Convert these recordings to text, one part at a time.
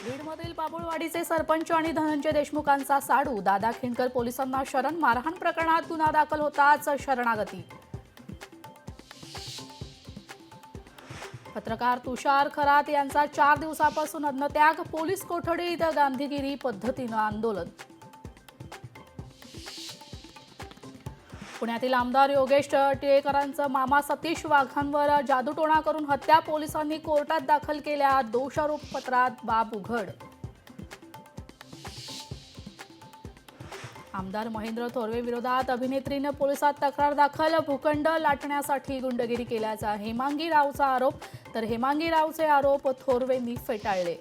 बीडमधील बाबुळवाडीचे सरपंच आणि धनंजय देशमुखांचा साडू दादा खिंडकर पोलिसांना शरण मारहाण प्रकरणात गुन्हा दाखल होताच शरणागती। पत्रकार तुषार खरात यांचा 4 दिवसापासून अज्ञत्याग, पोलीस कोठडीत गांधीगिरी पद्धतीनं आंदोलन। पुण्यातील आमदार योगेश टिळेकरांचा मामा सतीश वाघांवर जादूटोणा करून हत्या, पोलिसांनी कोर्टात दाखल केल्या दोषारोप पत्रात बाब उघड। आमदार महेंद्र थोरवे विरोधात अभिनेत्रीने पोलिसात तक्रार दाखल, भूखंड लाटण्यासाठी गुंडगिरी केल्याचा हेमांगी रावचा आरोप, तर हेमांगी रावचे आरोप थोरवेंनी फेटाळले।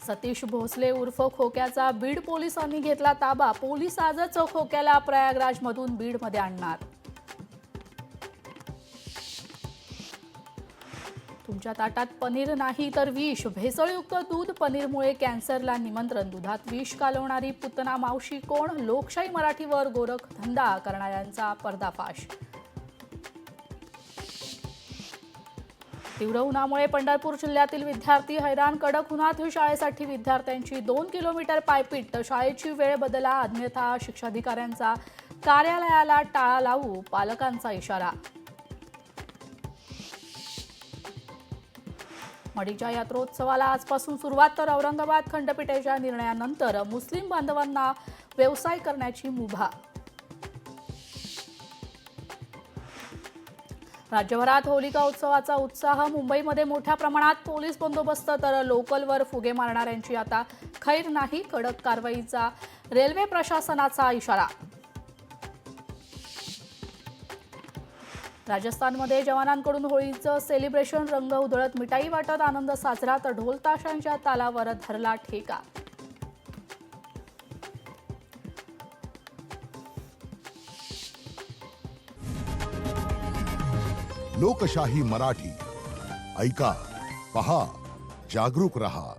सतीश भोसले उर्फ खोक्याचा बीड पोलिसांनी घेतला ताबा, पोलीस आजच खोक्याला प्रयागराजमधून बीडमध्ये आणणार। तुमच्या ताटात पनीर नाही तर विष, भेसळयुक्त दूध पनीरमुळे कॅन्सरला निमंत्रण, दुधात विष कालवणारी पुतना मावशी कोण, लोकशाही मराठीवर गोरखधंदा करणाऱ्यांचा पर्दाफाश। तीव्र उन्हामुळे पंढरपूर जिल्ह्यातील विद्यार्थी हैराण, कडक उन्हात शाळेसाठी विद्यार्थ्यांची 2 किलोमीटर पायपीट, शाळेची वेळ बदला अन्यथा शिक्षाधिकाऱ्यांचा कार्यालयाला टाळा लावू, पालकांचा इशारा। मडीच्या यात्रोत्सवाला आजपासून सुरुवात, तर औरंगाबाद खंडपीठाच्या निर्णयानंतर मुस्लिम बांधवांना व्यवसाय करण्याची मुभा। राज्यभरात होलिका उत्सवाचा उत्साह, मुंबईमध्ये मोठ्या प्रमाणात पोलीस बंदोबस्त, तर लोकलवर फुगे मारणाऱ्यांची आता खैर नाही, कडक कारवाईचा रेल्वे प्रशासनाचा इशारा। राजस्थानमध्ये जवानांकडून होळीचं सेलिब्रेशन, रंग उधळत मिठाई वाटत आनंद साजरा, तर ढोल ताशांच्या तालावर धरला ठेका। लोकशाही मराठी ऐका, पहा, जागरूक रहा।